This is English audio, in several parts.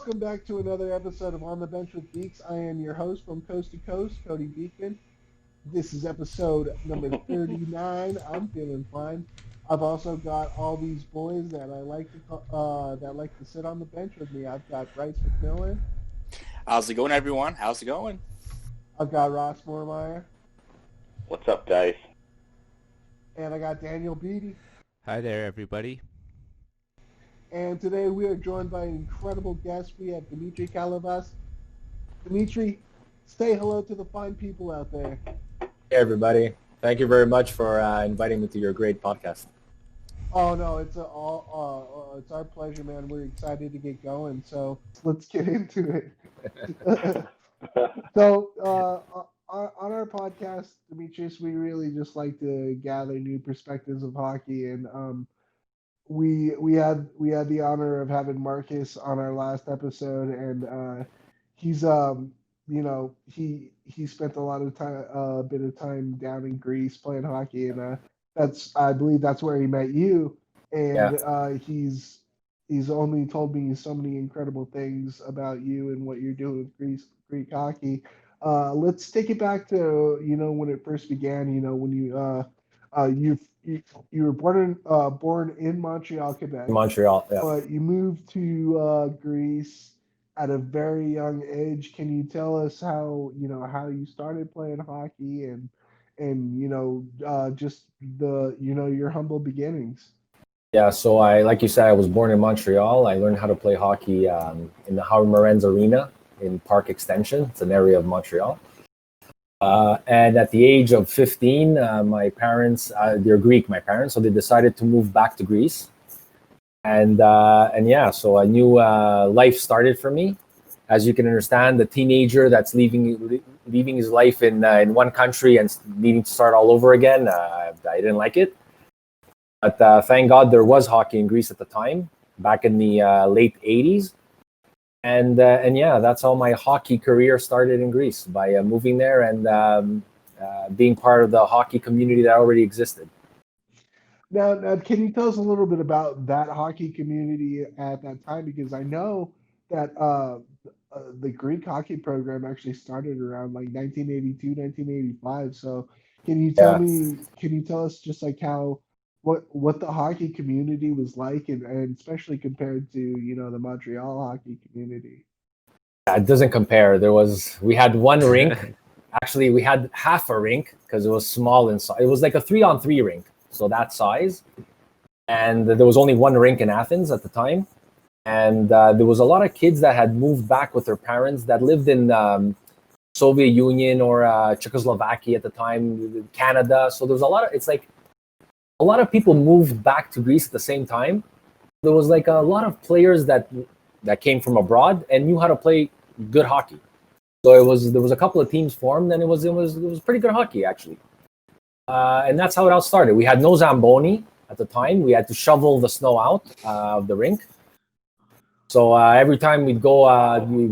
welcome back to another episode of On the Bench with Beaks. I am your host from Coast to Coast, Cody Beekman. This is episode number 39. I'm feeling fine. I've also got all these boys that I like to that like to sit on the bench with me. I've got Bryce McMillan. How's it going, everyone? How's it going? I've got Ross Moormeyer. What's up, guys? And I got Daniel Beatty. Hi there, everybody. And today we are joined by an incredible guest. We have Dimitris Kalyvas. Dimitri, say hello to the fine people out there. Hey, everybody. Thank you very much for inviting me to your great podcast. Oh, no, it's our pleasure, man. We're excited to get going, so let's get into it. So, on our podcast, Dimitris, we really just like to gather new perspectives of hockey, and we had the honor of having Marcus on our last episode, and he's he spent a lot of time bit of time down in Greece playing hockey, and I believe that's where he met you, and he's only told me so many incredible things about you and what you're doing with Greek hockey. Let's take it back to when it first began. When you were born in Montreal, Quebec. Montreal, yeah. But you moved to Greece at a very young age. Can you tell us how you started playing hockey and just your humble beginnings? Yeah, so like you said, I was born in Montreal. I learned how to play hockey in the Howard Morenz Arena in Park Extension. It's an area of Montreal. And at the age of 15, my parents, they're Greek, my parents, so they decided to move back to Greece. And yeah, so a new life started for me. As you can understand, the teenager that's leaving his life in one country and needing to start all over again, I didn't like it. But thank God there was hockey in Greece at the time, back in the late 80s. And yeah, that's how my hockey career started in Greece, by moving there and being part of the hockey community that already existed. Now, can you tell us a little bit about that hockey community at that time? Because I know that the Greek hockey program actually started around like 1982, 1985. So can you tell us just like what the hockey community was like, and especially compared to the Montreal hockey community? It doesn't compare. We had one rink. Actually, we had half a rink because it was small inside. It was like a 3-on-3 rink, so that size. And there was only one rink in Athens at the time. And there was a lot of kids that had moved back with their parents that lived in Soviet Union or Czechoslovakia at the time, Canada. So there was a lot of people moved back to Greece at the same time. There was like a lot of players that came from abroad and knew how to play good hockey. So there was a couple of teams formed, and it was pretty good hockey actually. And that's how it all started. We had no Zamboni at the time. We had to shovel the snow out of the rink. So every time we'd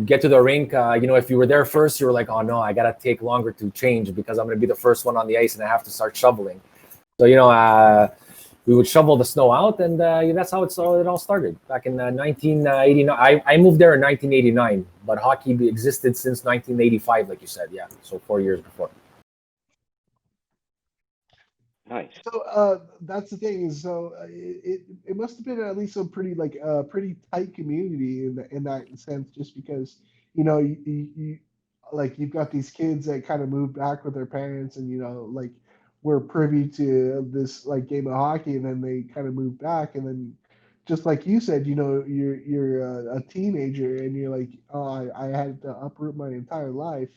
get to the rink, if you were there first, you were like, oh no, I gotta take longer to change because I'm gonna be the first one on the ice and I have to start shoveling. So we would shovel the snow out, and that's how it all started back in 1989. I moved there in 1989, but hockey existed since 1985, like you said. Yeah, so 4 years before. Nice. So that's the thing is, so it must have been at least a pretty tight community in that sense, just because you like you've got these kids that kind of moved back with their parents, and like were privy to this like game of hockey, and then they kind of moved back, and then just like you said, you're a teenager, and you're like, oh, I had to uproot my entire life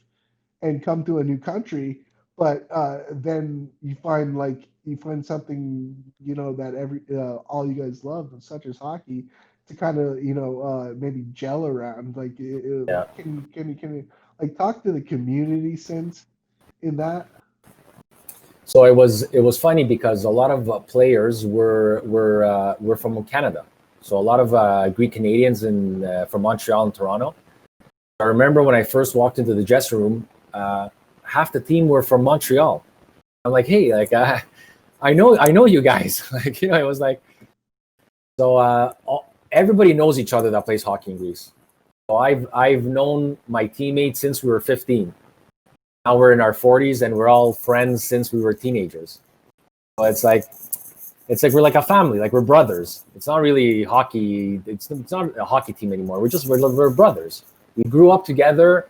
and come to a new country. But then you find something that all you guys love, such as hockey, to kind of maybe gel around. Like, Yeah. Can you like talk to the community sense in that? So it was funny because a lot of players were from Canada. So a lot of Greek Canadians from Montreal and Toronto. I remember when I first walked into the dressing room, half the team were from Montreal. I'm like, hey, like I know you guys. Like, it was like, so everybody knows each other that plays hockey in Greece. So I've known my teammates since we were 15. Now we're in our 40s and we're all friends since we were teenagers. So it's like we're like a family, like we're brothers. It's not really hockey. It's not a hockey team anymore. We're brothers. We grew up together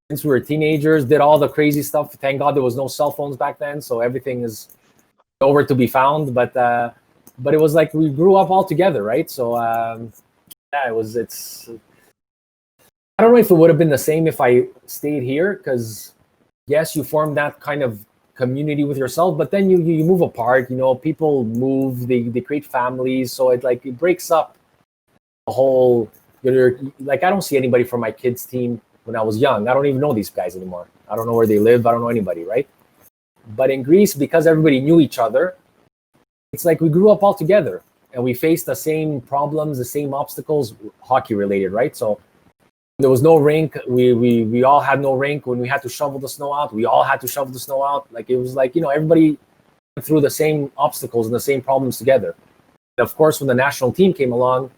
since we were teenagers. Did all the crazy stuff. Thank God there was no cell phones back then, so everything is nowhere to be found. But it was like we grew up all together, right? So yeah, it's. I don't know if it would have been the same if I stayed here, because yes, you form that kind of community with yourself, but then you move apart. People move, they create families, so it breaks up the whole. Like, I don't see anybody from my kids' team when I was young. I don't even know these guys anymore. I don't know where they live. I don't know anybody, right? But in Greece, because everybody knew each other, it's like we grew up all together and we faced the same problems, the same obstacles, hockey related, right? So there was no rink. We all had no rink. When we had to shovel the snow out, we all had to shovel the snow out. Like, it was like, everybody went through the same obstacles and the same problems together. And of course, when the national team came along,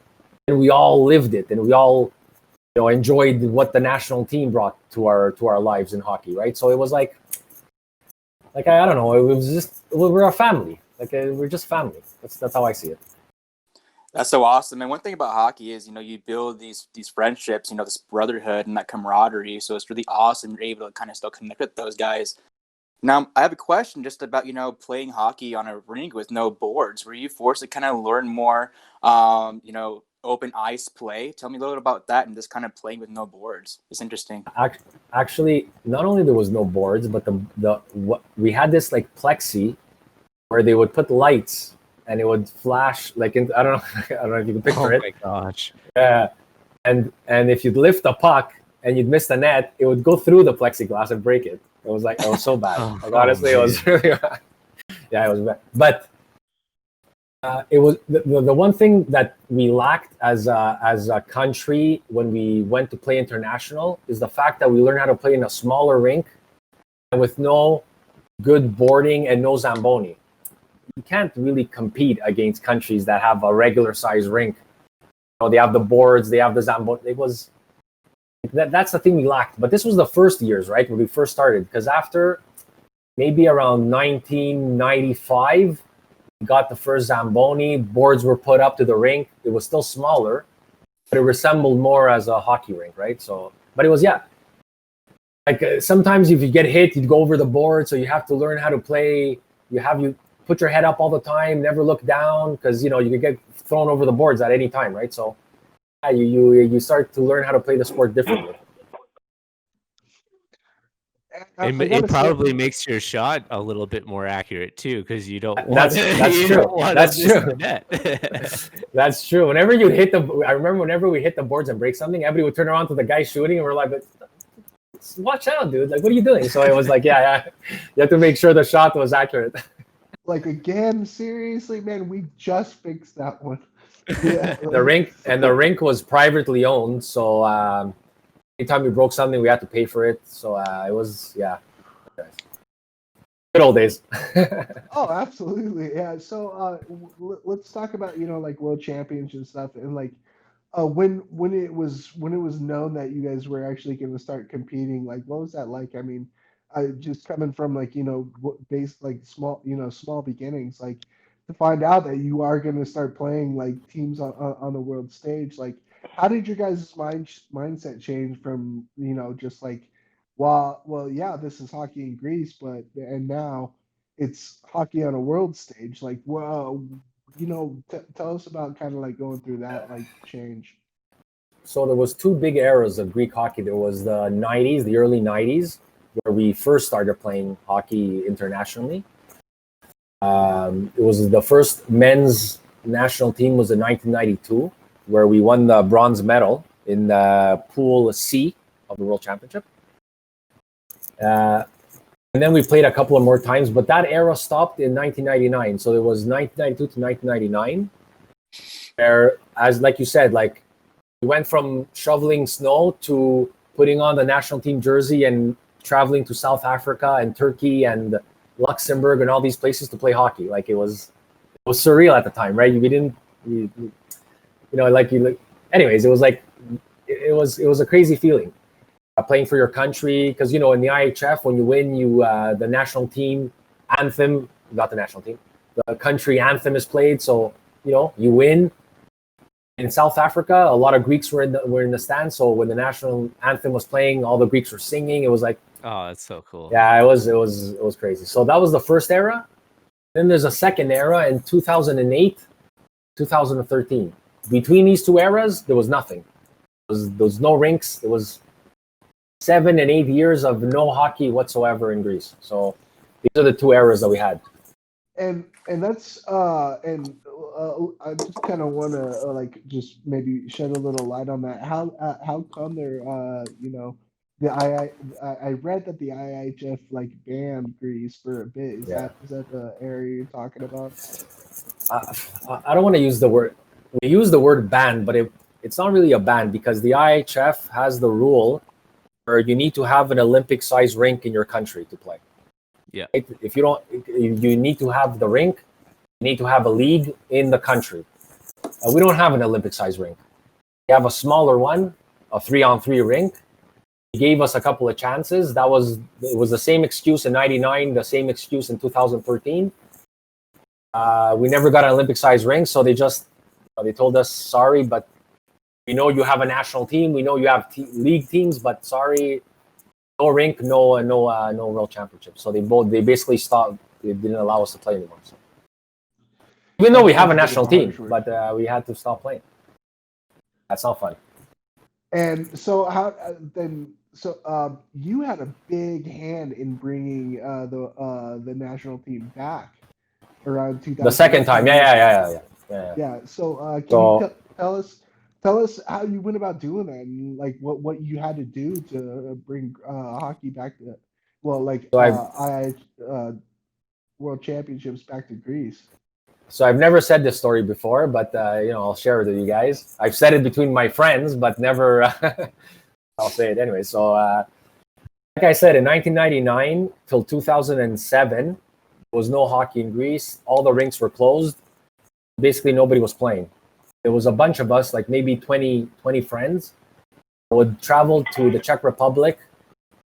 and we all lived it, and we all, enjoyed what the national team brought to our lives in hockey, right? So it was like I don't know, it was just, we're a family. We're just family. That's how I see it. That's so awesome. And one thing about hockey is, you build these friendships, this brotherhood and that camaraderie. So it's really awesome. You're able to kind of still connect with those guys. Now, I have a question just about, playing hockey on a rink with no boards. Were you forced to kind of learn more, open ice play? Tell me a little bit about that and just kind of playing with no boards. It's interesting. Actually, not only there was no boards, but we had this plexi where they would put lights and it would flash I don't know if you can picture it. Oh my gosh. Yeah. And if you'd lift the puck and you'd miss the net, it would go through the plexiglass and break it. It was so bad. Honestly, it was really bad. Yeah, it was bad. But it was the one thing that we lacked as a country when we went to play international is the fact that we learned how to play in a smaller rink and with no good boarding and no Zamboni. You can't really compete against countries that have a regular size rink. They have the boards, they have the Zamboni. That's the thing we lacked. But this was the first years, right, when we first started. Because after maybe around 1995, we got the first Zamboni. Boards were put up to the rink. It was still smaller, but it resembled more as a hockey rink, right? So, but it was, yeah. Sometimes if you get hit, you'd go over the board. So you have to learn how to play. You put your head up all the time, never look down, because, you could get thrown over the boards at any time, right? So yeah, you start to learn how to play the sport differently. It probably makes your shot a little bit more accurate too, because you don't. That's true. That's true. That's true. Whenever you hit I remember whenever we hit the boards and break something, everybody would turn around to the guy shooting, and we're like, "Watch out, dude! What are you doing?" So it was yeah, you have to make sure the shot was accurate. Again, seriously, man, we just fixed that one. Yeah. The rink was privately owned, so anytime we broke something, we had to pay for it. So it was, yeah, good old days. Oh, absolutely, yeah. So let's talk about world championships and stuff, and when it was known that you guys were actually going to start competing, what was that like? I mean, just coming from based small beginnings, to find out that you are going to start playing teams on the world stage, how did your guys' mindset change from just well, yeah, this is hockey in Greece, and now it's hockey on a world stage, well, tell us about kind of going through that change. So there was two big eras of Greek hockey. There was the 90s, the early 90s, where we first started playing hockey internationally. It was the first men's national team was in 1992, where we won the bronze medal in the Pool C of the World Championship. And then we played a couple of more times, but that era stopped in 1999. So it was 1992 to 1999, where, as like you said, we went from shoveling snow to putting on the national team jersey and traveling to South Africa and Turkey and Luxembourg and all these places to play hockey. It was surreal at the time, right? Anyways, it was it was a crazy feeling. Playing for your country, because in the IHF, when you win, the national team anthem, not the national team, the country anthem is played. So you win. In South Africa, a lot of Greeks were in the stands. So when the national anthem was playing, all the Greeks were singing. It was like, oh, that's so cool. Yeah, it was crazy. So that was the first era. Then there's a second era in 2008, 2013. Between these two eras, there was nothing. There was no rinks. There was 7 and 8 years of no hockey whatsoever in Greece. So these are the two eras that we had. And that's I just kind of want to just maybe shed a little light on that. How come there I read that the IIHF banned Greece for a bit. Is that the area you're talking about? I don't want to use the word. We use the word ban, but it's not really a ban because the IIHF has the rule where you need to have an Olympic-sized rink in your country to play. Yeah. If you don't, you need to have the rink. You need to have a league in the country. We don't have an Olympic-sized rink. We have a smaller one, a 3-on-3 rink. He gave us a couple of chances. It was the same excuse in '99, the same excuse in 2013. We never got an Olympic-sized rink, so they told us, sorry, but we know you have a national team. We know you have league teams, but sorry, no rink, no world championship. So they basically stopped. They didn't allow us to play anymore. So. Even though we have a national team, but we had to stop playing. That's not fun. And so So you had a big hand in bringing the national team back around 2000. The second time, yeah. So can you tell us how you went about doing that, and what you had to do to bring hockey back to World Championships back to Greece. So I've never said this story before, but I'll share it with you guys. I've said it between my friends, but never. I'll say it anyway. So, like I said, in 1999 till 2007, there was no hockey in Greece. All the rinks were closed. Basically, nobody was playing. There was a bunch of us, like maybe 20 friends, who would travel to the Czech Republic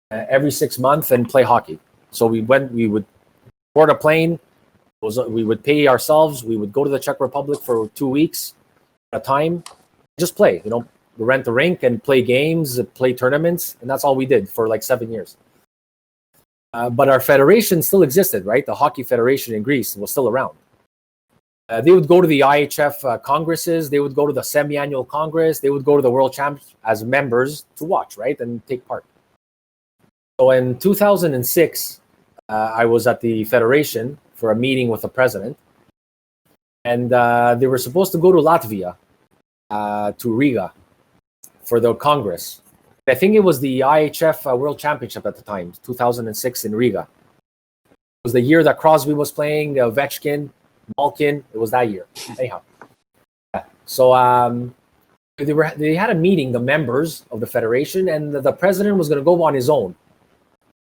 every 6 months and play hockey. So we would board a plane. We would pay ourselves. We would go to the Czech Republic for 2 weeks at a time, just play. Rent the rink and play games, play tournaments, and that's all we did for like 7 years. But our federation still existed, right? The hockey federation in Greece was still around. They would go to the IHF congresses. They would go to the semi-annual congress. They would go to the World Champs as members to watch, right, and take part. So in 2006, I was at the federation for a meeting with the president, and they were supposed to go to Latvia, to Riga, for the Congress. I think it was the IHF World Championship at the time, 2006 in Riga. It was the year that Crosby was playing, Ovechkin, Malkin. It was that year. Anyhow. So they had a meeting, the members of the federation, and the president was going to go on his own.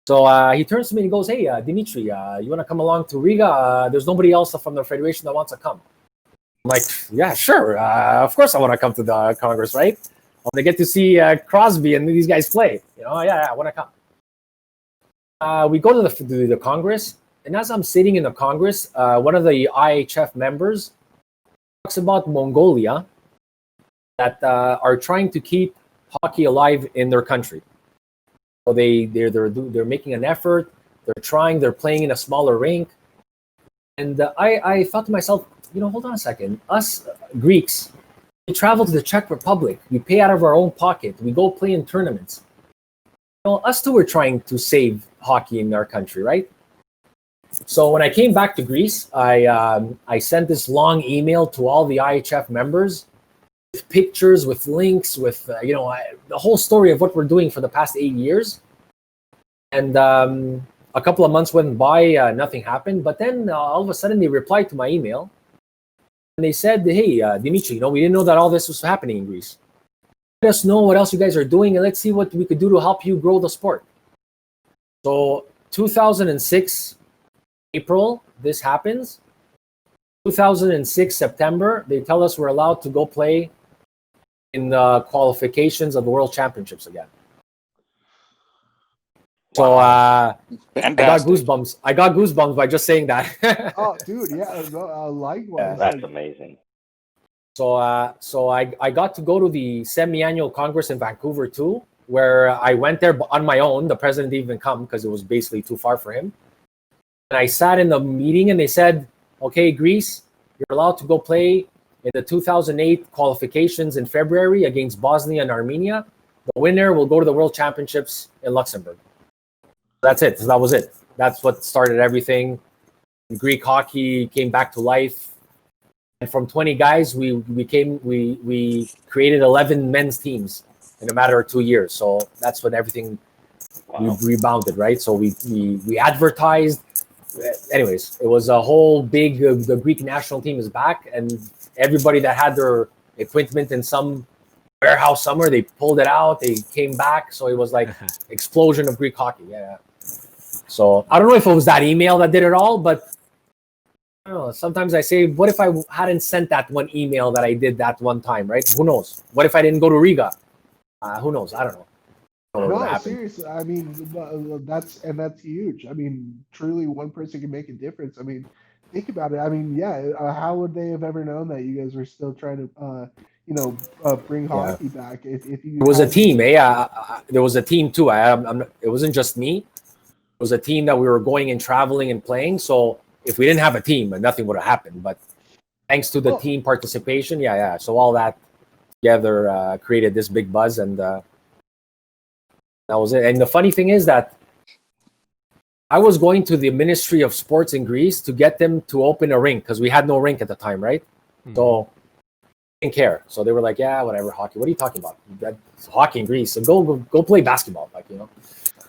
So he turns to me and goes, "Hey, Dimitri, you want to come along to Riga? There's nobody else from the federation that wants to come." I'm like, "Yeah, sure. Of course I want to come to the Congress, right? I want to get to see Crosby and these guys play. Yeah, I want to come." We go to the Congress, and as I'm sitting in the Congress, one of the IHF members talks about Mongolia that are trying to keep hockey alive in their country. So they're making an effort. They're trying. They're playing in a smaller rink. And I thought to myself, hold on a second. Us Greeks, we travel to the Czech Republic. We pay out of our own pocket. We go play in tournaments. Us too are trying to save hockey in our country, right? So when I came back to Greece, I sent this long email to all the IHF members with pictures, with links, with the whole story of what we're doing for the past 8 years. And a couple of months went by, nothing happened. But then all of a sudden they replied to my email. And they said, "Hey, Dimitri, we didn't know that all this was happening in Greece. Let us know what else you guys are doing, and let's see what we could do to help you grow the sport." So 2006, April, this happens. 2006, September, they tell us we're allowed to go play in the qualifications of the World Championships again. So I got goosebumps. I got goosebumps by just saying that. Oh, dude, yeah, likewise. That's amazing. So I got to go to the semi-annual Congress in Vancouver too, where I went there on my own. The president didn't even come because it was basically too far for him. And I sat in the meeting and they said, okay, Greece, you're allowed to go play in the 2008 qualifications in February against Bosnia and Armenia. The winner will go to the World Championships in Luxembourg. That's it. That was it. That's what started everything. Greek hockey came back to life. And from 20 guys, we created 11 men's teams in a matter of 2 years. So that's when everything rebounded, right? So we advertised. Anyways, it was a whole big. The Greek national team is back, and everybody that had their equipment in some warehouse somewhere, they pulled it out. They came back. So it was like explosion of Greek hockey. Yeah. So I don't know if it was that email that did it all, but I don't know. Sometimes I say, what if I hadn't sent that one email that I did that one time, right? Who knows? What if I didn't go to Riga? Who knows? I don't know. No, seriously. I mean, that's huge. I mean, truly, one person can make a difference. I mean, think about it. I mean, yeah. How would they have ever known that you guys were still trying to, bring hockey back? If you it was a team, there was a team too. It wasn't just me. It was a team that we were going and traveling and playing. So if we didn't have a team, nothing would have happened. But thanks to the team participation, so all that together created this big buzz, and that was it. And the funny thing is that I was going to the Ministry of Sports in Greece to get them to open a rink because we had no rink at the time, right? Mm-hmm. So I didn't care. So they were like, yeah, whatever, hockey. What are you talking about? It's hockey in Greece. So go play basketball,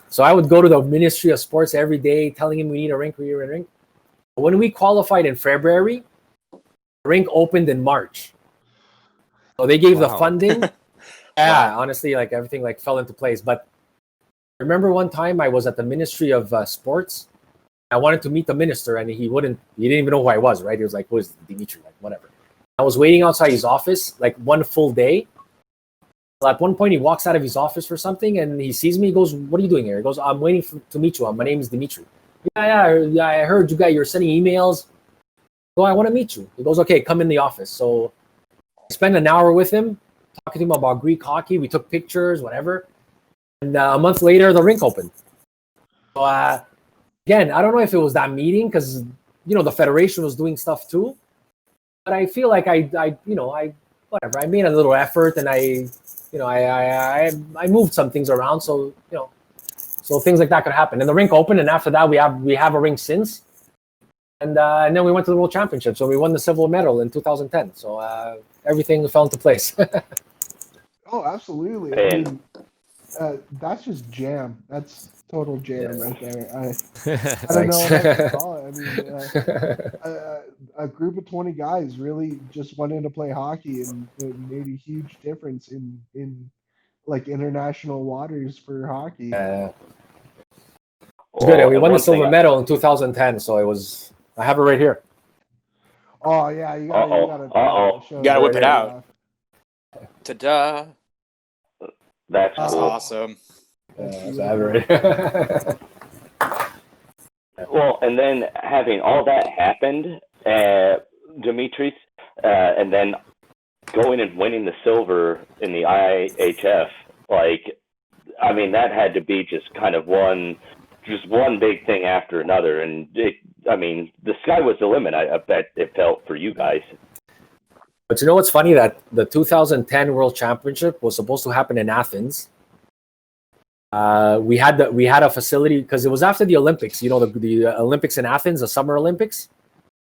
So I would go to the Ministry of Sports every day telling him we need a rink. When we qualified in February, the rink opened in March. So they gave the funding. Honestly, like everything fell into place. But I remember one time I was at the Ministry of Sports. I wanted to meet the minister, and he didn't even know who I was, right? He was like, who is Dimitris? Like, whatever. I was waiting outside his office like one full day. At one point, he walks out of his office for something, and he sees me. He goes, "What are you doing here?" He goes, "I'm waiting to meet you. My name is Dimitri." Yeah. I heard you're sending emails. Well, I want to meet you. He goes, "Okay, come in the office." So I spent an hour with him, talking to him about Greek hockey. We took pictures, whatever. And a month later, the rink opened. So again, I don't know if it was that meeting because the federation was doing stuff too. But I feel like I whatever. I made a little effort, and I moved some things around, so so things like that could happen. And the rink opened, and after that, we have a rink since, and then we went to the World Championship. So we won the silver medal in 2010. So everything fell into place. Oh, absolutely. I mean, that's just jam. That's total jam right there. I don't know what else to call it. I mean, a group of 20 guys really just wanted to play hockey, and it made a huge difference in like international waters for hockey. It's good. And we won the silver medal in 2010, so it was. I have it right here. Oh yeah, you gotta whip it out. Ta-da! That's cool. Awesome. Well, and then having all that happened, Dimitris, and then going and winning the silver in the IHF, that had to be just kind of one big thing after another. And the sky was the limit. I bet it felt for you guys. But you know what's funny? That the 2010 World Championship was supposed to happen in Athens. We had a facility because it was after the Olympics. The Olympics in Athens, the Summer Olympics.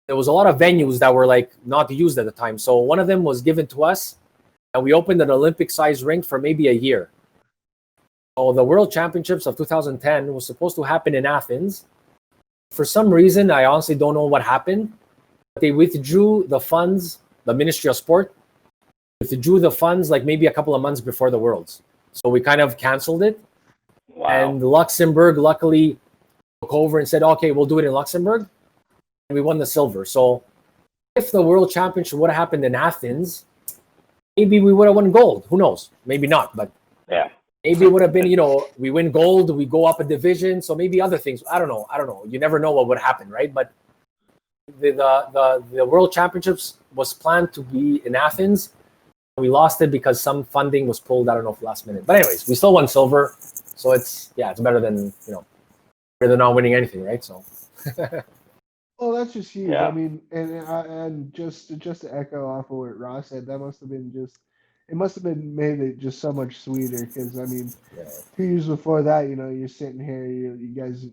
There was a lot of venues that were not used at the time. So one of them was given to us, and we opened an Olympic-sized rink for maybe a year. So the World Championships of 2010 was supposed to happen in Athens. For some reason, I honestly don't know what happened, but they withdrew the funds. The Ministry of Sport withdrew the funds maybe a couple of months before the Worlds. So we kind of canceled it. Wow. And Luxembourg luckily took over and said, okay, we'll do it in Luxembourg. And we won the silver. So if the World Championship would have happened in Athens, maybe we would have won gold. Who knows? Maybe not, but Yeah. maybe it would have been, we win gold, we go up a division, so maybe other things. I don't know. You never know what would happen, right? But the World Championships was planned to be in Athens. We lost it because some funding was pulled. I don't know if last minute. But anyways, we still won silver, so it's better than better than not winning anything, right? So. Well, that's just huge. Yeah. I mean, and just to echo off of what Ross said, that must have been it must have been made it just so much sweeter. Because I mean, 2 years before that, you're sitting here, you guys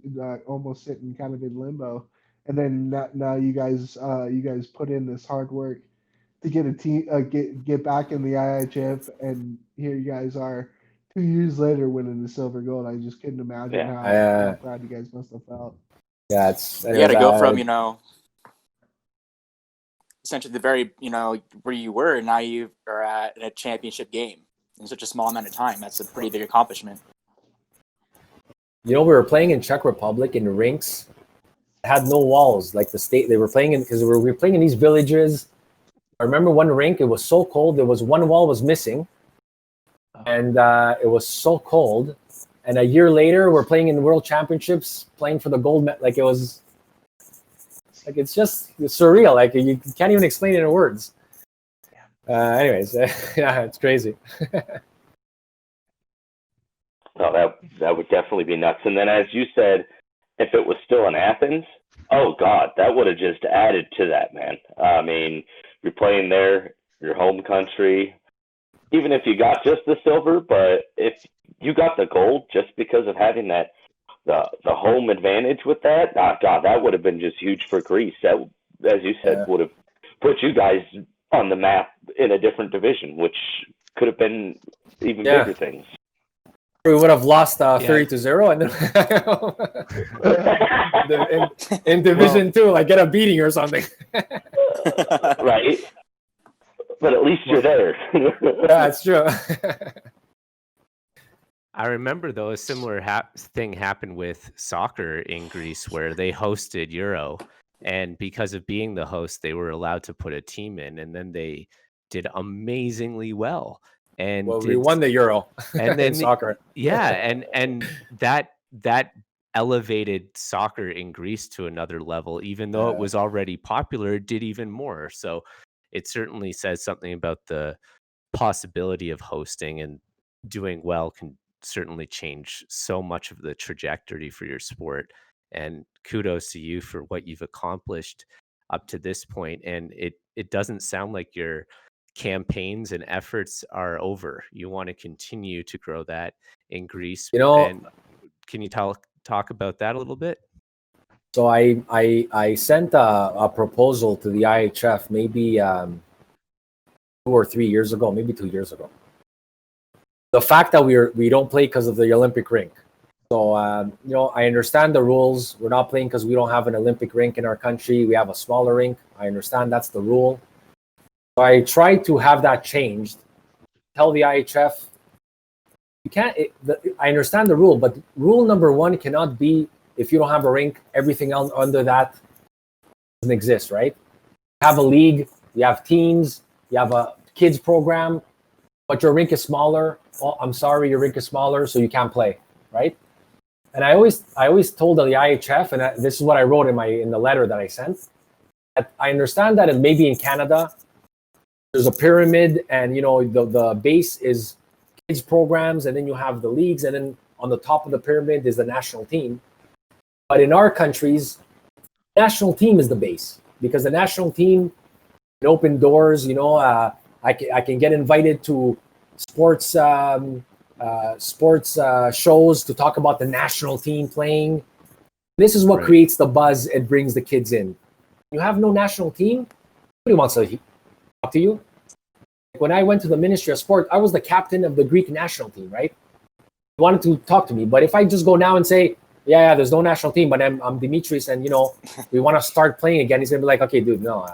almost sitting kind of in limbo, and then now you guys put in this hard work to get a team get back in the IHF, and here you guys are 2 years later winning the silver gold. I just couldn't imagine how proud you guys must have felt. Yeah, you had to go from essentially the very where you were, and now you are at a championship game in such a small amount of time. That's a pretty big accomplishment. We were playing in Czech Republic in rinks that had no walls, like the state they were playing in, because we were playing in these villages. I remember one rink, it was so cold, there was one wall was missing, and it was so cold. And a year later, we're playing in the World Championships, playing for the gold medal. Like, it's just surreal. Like, you can't even explain it in words. Anyways, yeah, it's crazy. No, that would definitely be nuts. And then, as you said, if it was still in Athens, oh God, that would have just added to that, man. I mean, you're playing there, your home country. Even if you got just the silver, but if you got the gold just because of having that the home advantage with that, God, that would have been just huge for Greece. That, as you said, would have put you guys on the map in a different division, which could have been even bigger things. We would have lost 30-0, and then in Division 2, like get a beating or something. Right. But at least you're there. Yeah, it's true. I remember, though, a similar thing happened with soccer in Greece, where they hosted Euro. And because of being the host, they were allowed to put a team in, and then they did amazingly well. And we won the Euro and then in soccer. Yeah, and that elevated soccer in Greece to another level. Even though it was already popular, it did even more. So it certainly says something about the possibility of hosting, and doing well can certainly change so much of the trajectory for your sport. And kudos to you for what you've accomplished up to this point. And it doesn't sound like your campaigns and efforts are over. You want to continue to grow that in Greece. And can you talk about that a little bit? So I sent a proposal to the IHF maybe 2 or 3 years ago, maybe 2 years ago. The fact that we don't play because of the Olympic rink. So I understand the rules. We're not playing because we don't have an Olympic rink in our country. We have a smaller rink. I understand that's the rule. So I tried to have that changed. Tell the IHF, you can't. I understand the rule, but rule number 1 cannot be, if you don't have a rink, everything else under that doesn't exist, right? You have a league, you have teams, you have a kids program, but your rink is smaller. Oh, I'm sorry, your rink is smaller, so you can't play, right? And I always told the IHF, and this is what I wrote in the letter that I sent. That I understand that maybe in Canada there's a pyramid, and the base is kids programs, and then you have the leagues, and then on the top of the pyramid is the national team. But in our countries, national team is the base, because the national team can open doors. I can get invited to sports shows to talk about the national team playing. This is what creates the buzz. It brings the kids in. You have no national team, nobody wants to talk to you. When I went to the Ministry of Sport, I was the captain of the Greek national team, right? He wanted to talk to me. But if I just go now and say, yeah, there's no national team, but I'm Dimitris, and we want to start playing again, he's gonna be like, okay, dude, no.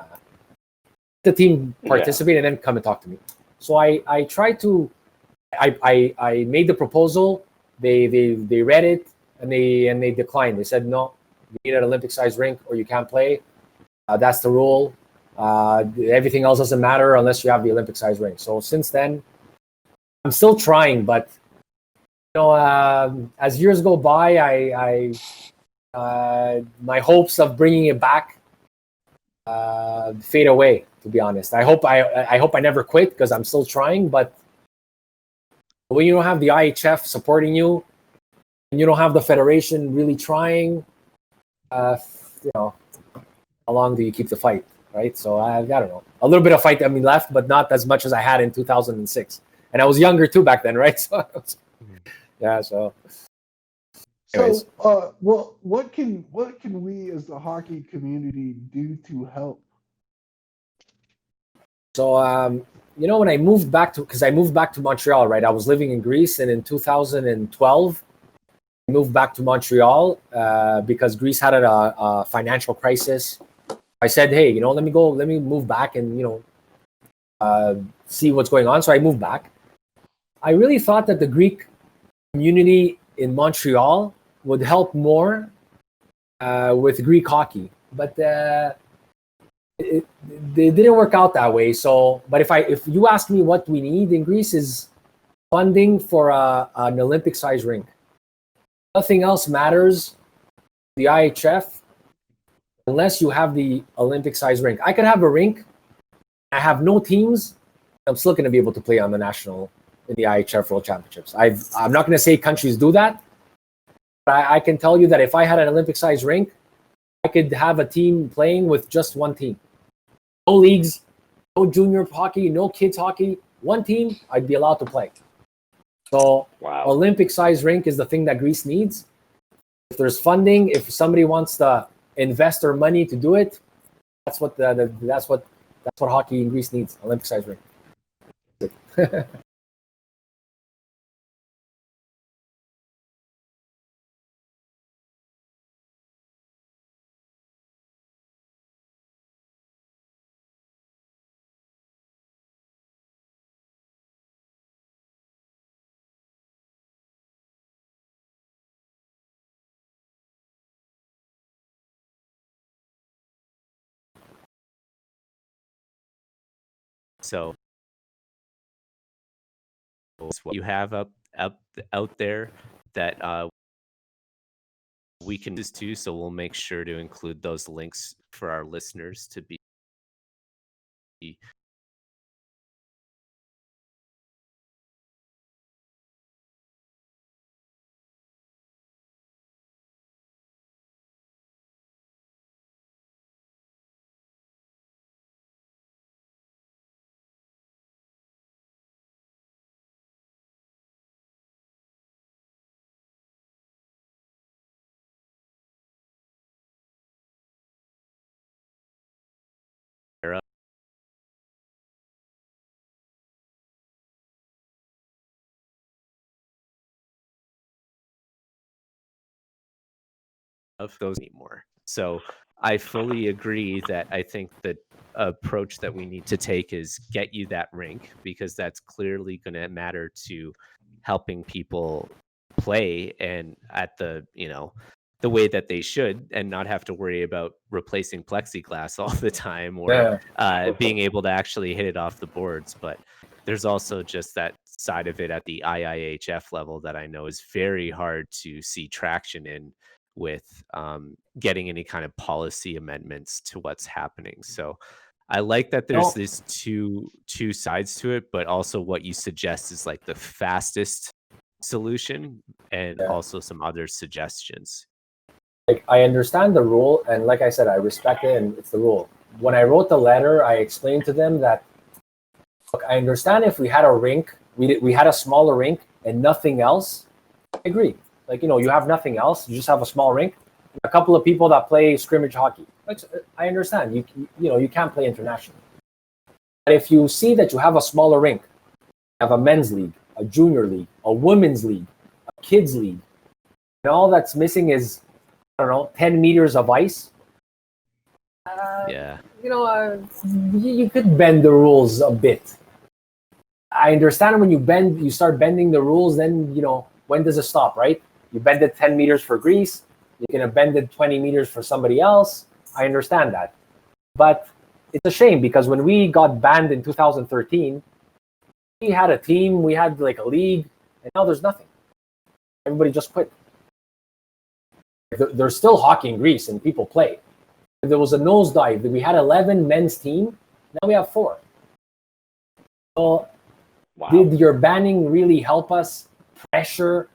The team participate and then come and talk to me. So I tried to. I made the proposal. They read it, and they declined. They said, no, you need an Olympic-sized rink or you can't play. That's the rule. Everything else doesn't matter unless you have the Olympic size rink. So since then, I'm still trying, but as years go by, my hopes of bringing it back fade away. To be honest, I hope I never quit because I'm still trying. But when you don't have the IHF supporting you, and you don't have the federation really trying, how long do you keep the fight, right? So I don't know. A little bit of fight left, but not as much as I had in 2006, and I was younger too back then, right? So yeah. So. Anyways. So, what can we as the hockey community do to help? So, when I moved back to Montreal, right? I was living in Greece, and in 2012, I moved back to Montreal because Greece had a financial crisis. I said, hey, let me move back and see what's going on. So I moved back. I really thought that the Greek community in Montreal would help more with Greek hockey, but it didn't work out that way. So, but if you ask me what we need in Greece is funding for an Olympic size rink. Nothing else matters, the IHF, unless you have the Olympic size rink. I could have a rink, I have no teams, I'm still going to be able to play on the national in the IHF World Championships. I'm not going to say countries do that, but I can tell you that if I had an Olympic size rink, I could have a team playing with just one team. No leagues, no junior hockey, no kids hockey. One team, I'd be allowed to play. So Olympic size rink is the thing that Greece needs. If there's funding, if somebody wants to invest their money to do it, that's what hockey in Greece needs. Olympic size rink. So what you have out there that we can just do, so we'll make sure to include those links for our listeners to be of those anymore. So I fully agree that I think the approach that we need to take is get you that rink, because that's clearly going to matter to helping people play and at the way that they should, and not have to worry about replacing plexiglass all the time or being able to actually hit it off the boards. But there's also just that side of it at the IIHF level that I know is very hard to see traction in with getting any kind of policy amendments to what's happening. So I like that there's this two sides to it, but also what you suggest is like the fastest solution, and also some other suggestions. Like, I understand the rule, and like I said, I respect it, and it's the rule. When I wrote the letter, I explained to them that, look, I understand if we had a rink, we had a smaller rink and nothing else, I agree. Like, you have nothing else, you just have a small rink, a couple of people that play scrimmage hockey. I understand, you can't play internationally. But if you see that you have a smaller rink, you have a men's league, a junior league, a women's league, a kids league, and all that's missing is, 10 meters of ice. You could bend the rules a bit. I understand when you start bending the rules, then, when does it stop, right? You bend it 10 meters for Greece, you're going to bend it 20 meters for somebody else. I understand that. But it's a shame because when we got banned in 2013, we had a team, we had like a league, and now there's nothing. Everybody just quit. There's still hockey in Greece and people play. There was a nosedive. We had 11 men's team. Now we have 4. So Wow. did your banning really help us pressure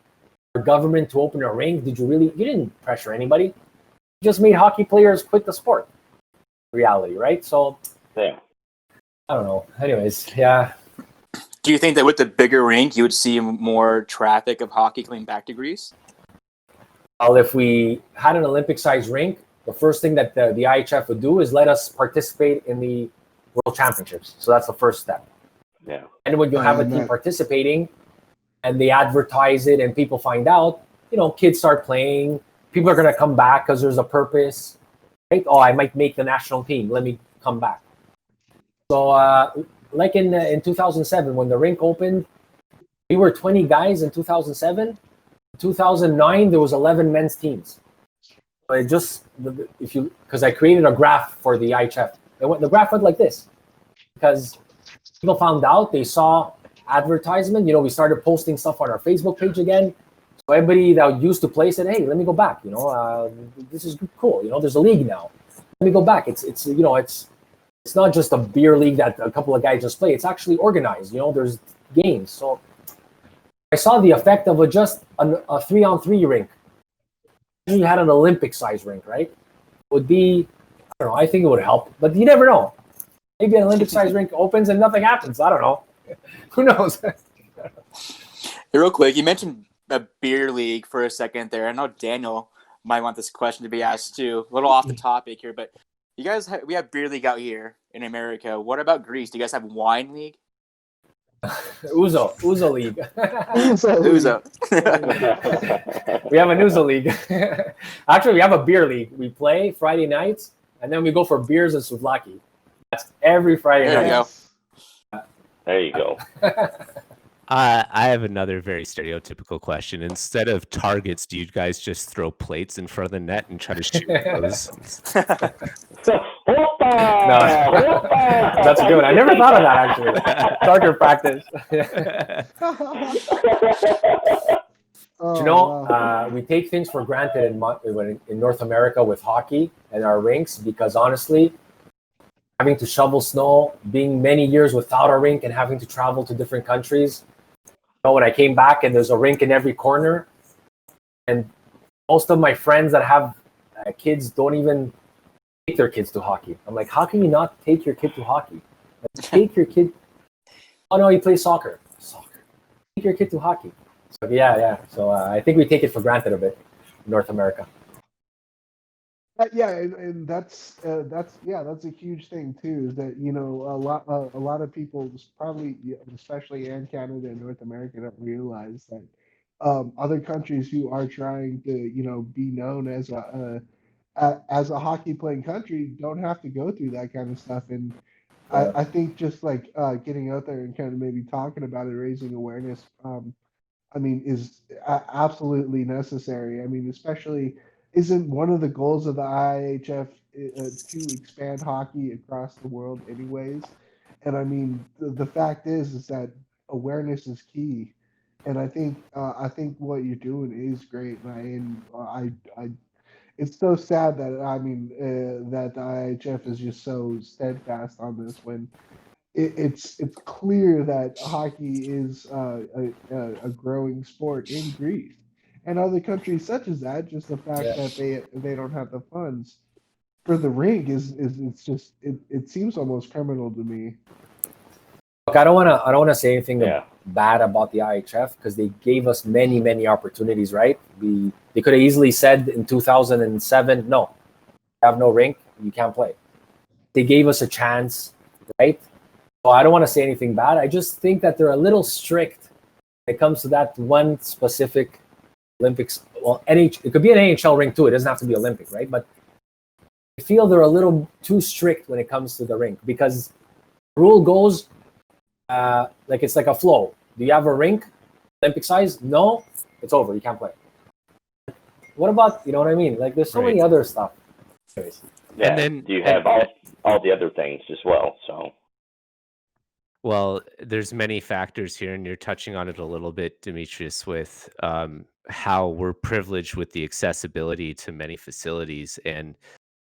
our government to open a rink? Did you really? You didn't pressure anybody. You just made hockey players quit the sport. Reality, right? So Yeah. I don't know. Anyways, yeah. Do you think that with the bigger rink, you would see more traffic of hockey coming back to Greece? Well, if we had an Olympic-sized rink, the first thing that the IHF would do is let us participate in the World Championships. So that's the first step. Yeah. And when you have a team participating and they advertise it and people find out, kids start playing. People are going to come back because there's a purpose. Right? Oh, I might make the national team. Let me come back. So like in 2007, when the rink opened, we were 20 guys in 2007. In 2009, there was 11 men's teams. So it just, because I created a graph for the IHF. The graph went like this. Because people found out, they saw advertisement. We started posting stuff on our Facebook page again. So everybody that used to play said, "Hey, let me go back. This is cool. There's a league now. Let me go back. It's not just a beer league that a couple of guys just play. It's actually organized. There's games." So I saw the effect of just a 3-on-3 rink. You had an Olympic-sized rink, right? It would be, I don't know. I think it would help, but you never know. Maybe an Olympic-sized rink opens and nothing happens. I don't know. Who knows? Hey, real quick, you mentioned a beer league for a second there. I know Daniel might want this question to be asked too. A little off the topic here, but you guys, we have beer league out here in America. What about Greece? Do you guys have wine league? Ouzo league. Ouzo. We have an Ouzo league. Actually, we have a beer league. We play Friday nights, and then we go for beers and souvlaki. That's every Friday night. There you go. There you go. I have another very stereotypical question. Instead of targets, do you guys just throw plates in front of the net and try to shoot those? That's a good one. I never thought of that, actually. Target practice. We take things for granted in North America with hockey and our rinks because, honestly, having to shovel snow, being many years without a rink and having to travel to different countries. When I came back and there's a rink in every corner, and most of my friends that have kids don't even take their kids to hockey. I'm like, how can you not take your kid to hockey? Take your kid. Oh no, he plays soccer. Take your kid to hockey. So yeah. So I think we take it for granted a bit in North America. Yeah, and that's a huge thing too. Is that a lot of people probably, especially in Canada and North America, don't realize that other countries who are trying to be known as a hockey playing country don't have to go through that kind of stuff. And I think just like getting out there and kind of maybe talking about it, raising awareness, is absolutely necessary. Especially. Isn't one of the goals of the IHF to expand hockey across the world anyways? And the fact is that awareness is key, and I think what you're doing is great. And it's so sad that that the IHF is just so steadfast on this when it's clear that hockey is a growing sport in Greece. And other countries such as that, just the fact that they don't have the funds for the rink it seems almost criminal to me. Look, I don't want to say anything bad about the IHF because they gave us many opportunities, right? They could have easily said in 2007, no, you have no rink, you can't play. They gave us a chance, right? So I don't want to say anything bad. I just think that they're a little strict when it comes to that one specific Olympics. Well, it could be an NHL rink too. It doesn't have to be Olympic, right? But I feel they're a little too strict when it comes to the rink because the rule goes like it's like a flow. Do you have a rink, Olympic size? No, it's over. You can't play. What about, you know what I mean? Like there's so many other stuff. Anyways. Yeah. And then, do you have all? all the other things as well. So. Well, there's many factors here, and you're touching on it a little bit, Dimitris, with how we're privileged with the accessibility to many facilities. And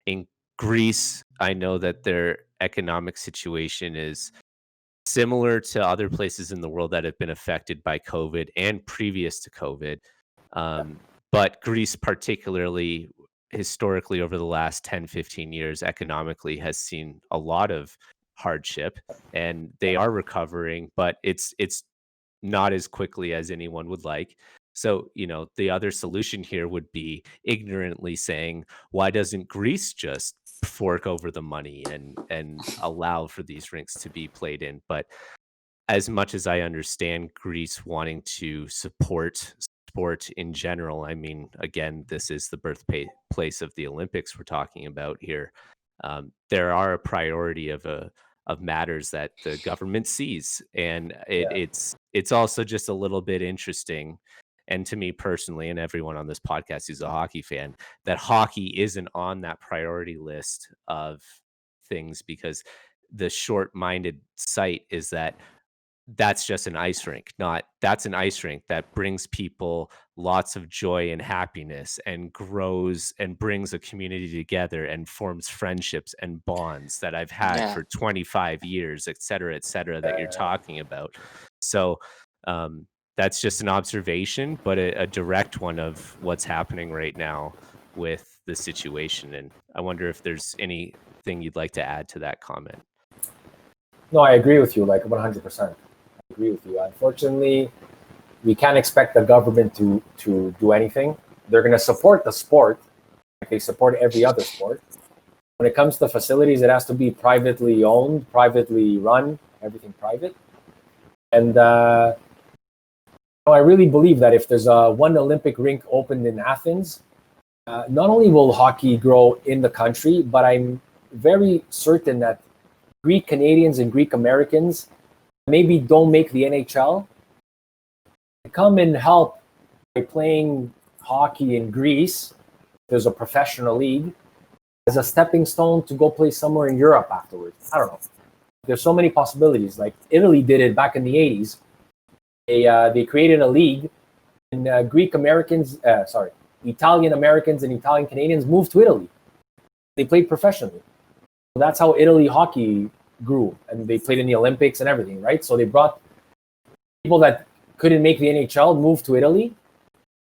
in Greece, I know that their economic situation is similar to other places in the world that have been affected by COVID and previous to COVID. But Greece, particularly historically over the last 10, 15 years, economically has seen a lot of hardship, and they are recovering, but it's not as quickly as anyone would like. So, the other solution here would be ignorantly saying, why doesn't Greece just fork over the money and allow for these rinks to be played in? But as much as I understand Greece wanting to support sport in general, I mean, again, this is the birthplace of the Olympics we're talking about here. There are a priority of matters that the government sees, and it's also just a little bit interesting. And to me personally, and everyone on this podcast who's a hockey fan, that hockey isn't on that priority list of things, because the short-minded sight is that that's just an ice rink. Not that's an ice rink that brings people lots of joy and happiness and grows and brings a community together and forms friendships and bonds that I've had for 25 years, et cetera, that you're talking about. So that's just an observation, but a direct one of what's happening right now with the situation. And I wonder if there's anything you'd like to add to that comment. No, I agree with you, like 100%. Agree with you. Unfortunately, we can't expect the government to do anything. They're going to support the sport, like they support every other sport. When it comes to facilities, it has to be privately owned, privately run, everything private. And I really believe that if there's one Olympic rink opened in Athens, not only will hockey grow in the country, but I'm very certain that Greek Canadians and Greek Americans maybe don't make the NHL, come and help by playing hockey in Greece. There's a professional league as a stepping stone to go play somewhere in Europe afterwards. I don't know. There's so many possibilities. Like Italy did it back in the 80s. They created a league, and Italian Americans and Italian Canadians moved to Italy. They played professionally. So that's how Italy hockey grew, and they played in the Olympics and everything, right? So they brought people that couldn't make the NHL, moved to Italy,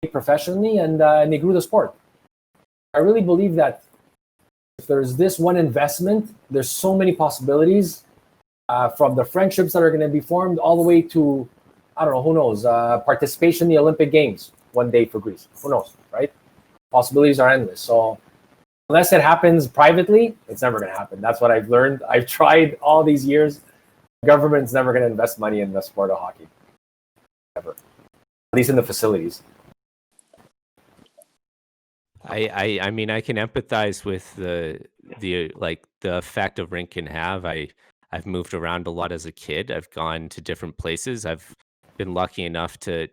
played professionally, and they grew the sport. I really believe that if there's this one investment, there's so many possibilities, from the friendships that are going to be formed all the way to, I don't know, who knows, participation in the Olympic Games one day for Greece. Who knows, right? Possibilities are endless. So unless it happens privately, it's never going to happen. That's what I've learned. I've tried all these years. The government's never going to invest money in the sport of hockey. Ever. At least in the facilities. I mean, I can empathize with the effect a rink can have. I've moved around a lot as a kid. I've gone to different places. I've been lucky enough to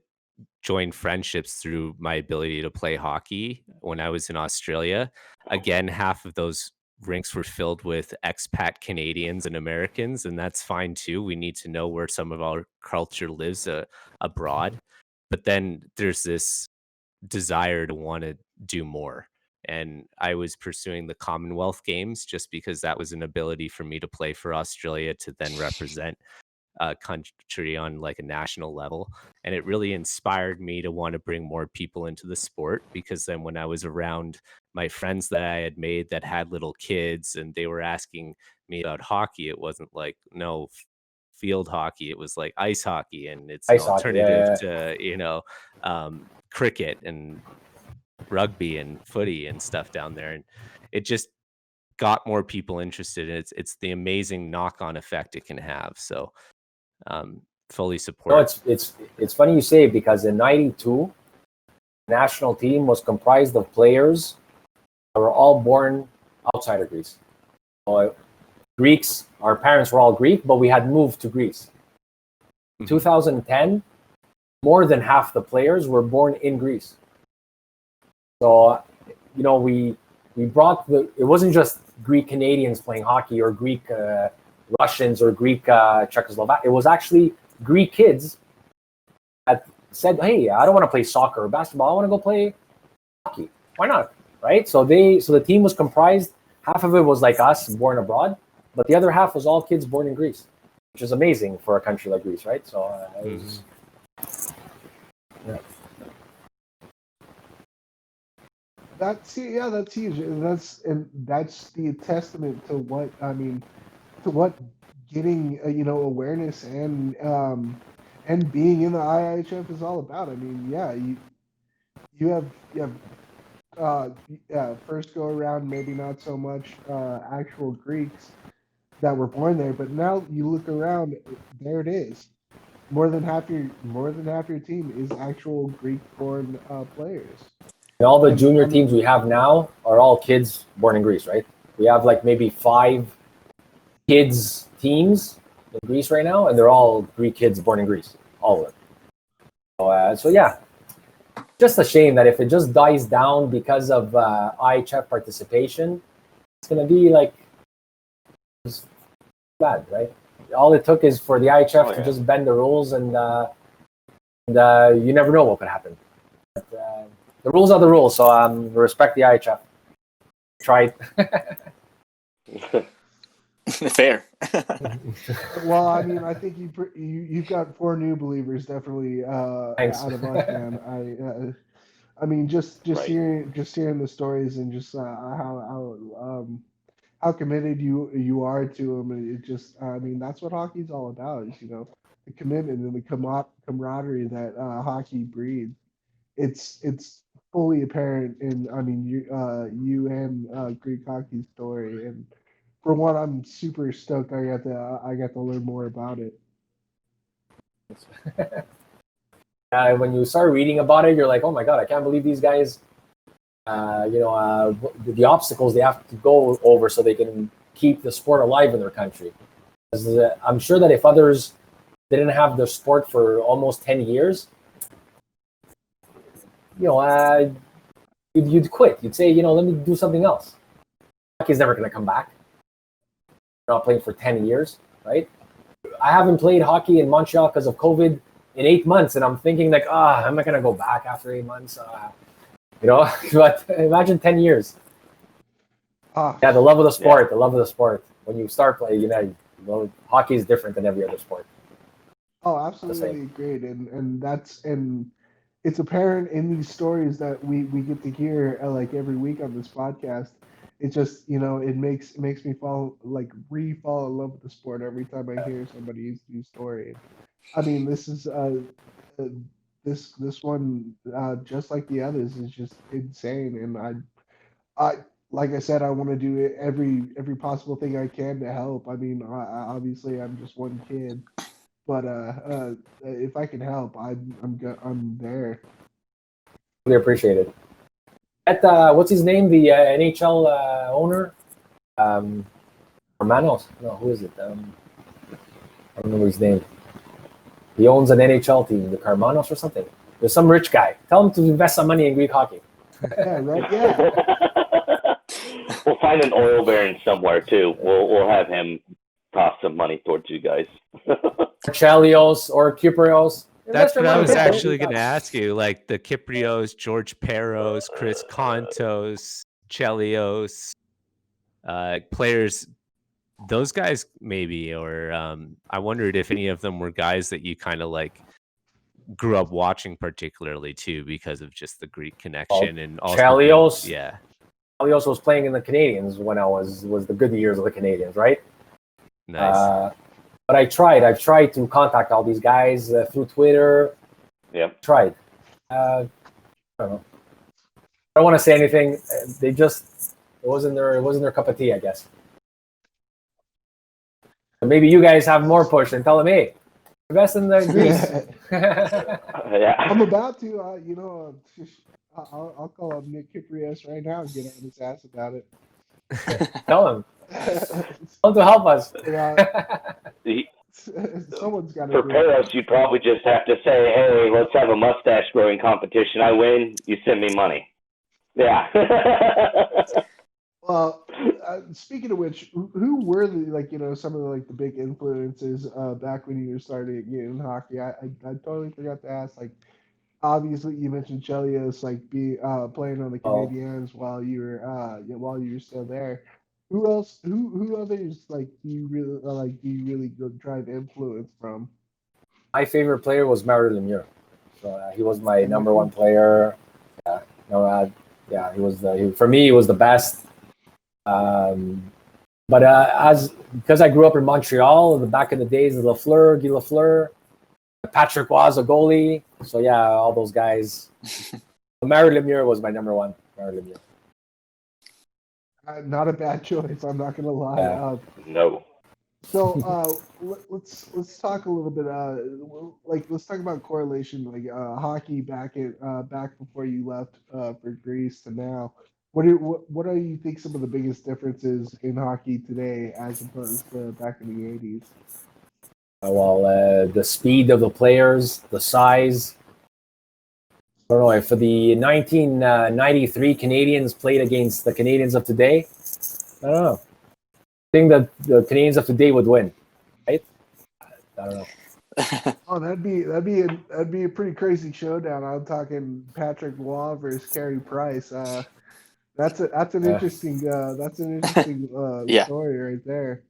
join friendships through my ability to play hockey when I was in Australia. Again, half of those rinks were filled with expat Canadians and Americans, and that's fine too. We need to know where some of our culture lives abroad. But then there's this desire to want to do more. And I was pursuing the Commonwealth Games just because that was an ability for me to play for Australia to then represent country on like a national level. And it really inspired me to want to bring more people into the sport, because then when I was around my friends that I had made that had little kids and they were asking me about hockey, it wasn't like, no, field hockey. It was like ice hockey, and it's an alternative to, cricket and rugby and footy and stuff down there. And it just got more people interested. And it's the amazing knock-on effect it can have. So fully support. No, it's funny you say it, because in '92, the national team was comprised of players that were all born outside of Greece. So, Greeks, our parents were all Greek, but we had moved to Greece. In 2010, more than half the players were born in Greece. So, we we brought it wasn't just Greek Canadians playing hockey or Greek Russians or Greek Czechoslovak. It was actually Greek kids that said, "Hey, I don't want to play soccer or basketball. I want to go play hockey. Why not?" Right? So the team was comprised. Half of it was like us, born abroad, but the other half was all kids born in Greece, which is amazing for a country like Greece, right? So it was, yeah. That's huge. That's the testament to what getting awareness and being in the IIHF is all about. I mean, yeah, you have first go around, maybe not so much actual Greeks that were born there, but now you look around, there it is. More than half your team is actual Greek-born players. And all the junior teams we have now are all kids born in Greece, right? We have like maybe 5 kids teams in Greece right now, and they're all Greek kids born in Greece, all of them. So yeah, just a shame that if it just dies down because of IHF participation, it's gonna be like just bad, right? All it took is for the IHF to just bend the rules, and you never know what could happen. But, the rules are the rules, so respect the IHF. Tried. Fair. Well, I mean, I think you've got 4 new believers definitely out of us, man. I mean, just hearing the stories and just how committed you are to them, and it just, I mean, that's what hockey's all about, is the commitment and the camaraderie that hockey breeds. It's fully apparent in, I mean, you and Greek hockey's story, and for one, I'm super stoked I got to learn more about it. When you start reading about it, you're like, oh my god, I can't believe these guys. The obstacles they have to go over so they can keep the sport alive in their country. I'm sure that if others didn't have the sport for almost 10 years, you'd quit. You'd say, let me do something else. Hockey's never going to come back. You're not playing for 10 years, right? I haven't played hockey in Montreal because of COVID in 8 months, and I'm thinking like, I'm not going to go back after 8 months. But imagine 10 years. Yeah, the love of the sport, the love of the sport. When you start playing, hockey is different than every other sport. Oh, absolutely agreed, and it's apparent in these stories that we get to hear like every week on this podcast. It just it makes me fall in love with the sport every time I hear somebody's new story. I mean, this is this one just like the others is just insane, and I like I said, I want to do every possible thing I can to help. I mean, obviously I'm just one kid, but if I can help, I'm there. Really appreciate it. What's his name? The NHL owner, Hermanos. No, who is it? I don't remember his name. He owns an NHL team, the Carmanos or something. There's some rich guy. Tell him to invest some money in Greek hockey. Yeah, right. Yeah. We'll find an oil baron somewhere too. We'll have him toss some money towards you guys. Chelios or Kyprios. That's what I was actually going to ask you. Like the Kyprios, George Peros, Chris Kontos, Chelios, players. Those guys maybe, or I wondered if any of them were guys that you kind of like grew up watching particularly too because of just the Greek connection and also Chelios. Yeah, Chelios was playing in the Canadians when I was the good years of the Canadians, right? Nice. But I've tried to contact all these guys through Twitter. Yeah. Tried. I don't know. I don't want to say anything. They just it wasn't their cup of tea, I guess. Maybe you guys have more push and tell them, hey, invest in the Greece. Yeah. I'm about to, I'll call up Nick Kyprios right now and get on his ass about it. Tell him. Tell him to help us. Someone's got to For Peros, you'd probably just have to say, hey, let's have a mustache growing competition. I win, you send me money. Yeah. Speaking of which, who were some of the big influences back when you were starting getting hockey? I totally forgot to ask. Like, obviously, you mentioned Chelios playing on the Oh, Canadiens while you were while you were still there. Who else? Who others do you really go drive influence from? my favorite player was Mario Lemieux. So he was my number one Mhm. player. Yeah, no, yeah, for me, he was the best. But as because I grew up in Montreal, the back in the days of Guy Lafleur, Patrick was a goalie. So yeah, all those guys. Mario Lemieux was my number one. Mario Lemieux. Not a bad choice. I'm not gonna lie. Yeah. No. So let's talk a little bit. Let's talk about correlation, hockey back before you left for Greece to now. What do you think some of the biggest differences in hockey today as opposed to back in the '80s? The speed of the players, the size. I don't know if for the 1993 Canadians played against the Canadians of today. I don't know. I think that the Canadians of today would win, right? I don't know. Oh, that'd be a pretty crazy showdown. I'm talking Patrick Waugh versus Carey Price. Yeah. That's an interesting Yeah. story right there.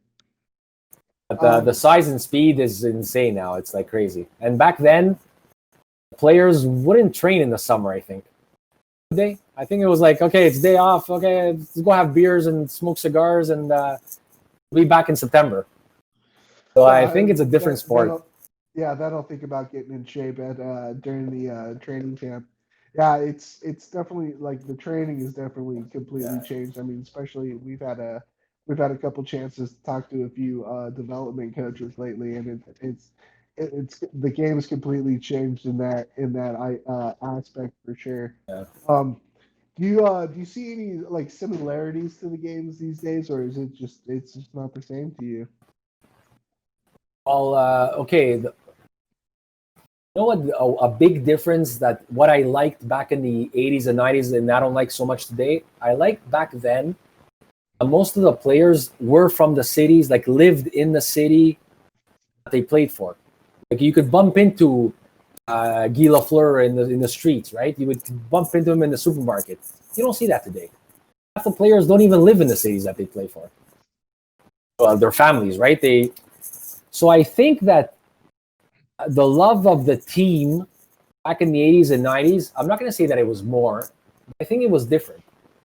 But the Um, size and speed is insane now. It's like crazy. And back then, players wouldn't train in the summer. I think. Would they? I think it was like, okay, it's day off. Okay, let's go have beers and smoke cigars, and we'll be back in September. So I yeah, think it's a different sport. that'll think about getting in shape at during the training camp. Yeah, it's definitely like the training is definitely completely Yeah. changed. I mean, especially we've had a couple chances to talk to a few development coaches lately, and it's the game has completely changed in that aspect for sure. Yeah. Um, do you see any similarities to the games these days, or is it's just not the same to you? Well, okay. You know what? A big difference that what I liked back in the 80s and 90s and I don't like so much today. I liked back then. Most of the players were from the cities, like lived in the city that they played for. Like you could bump into Guy Lafleur in the streets, right? You would bump into him in the supermarket. You don't see that today. Half the players don't even live in the cities that they play for. Well, their families, right? So I think that the love of the team back in the 80s and 90s, I'm not going to say that it was more. I think it was different.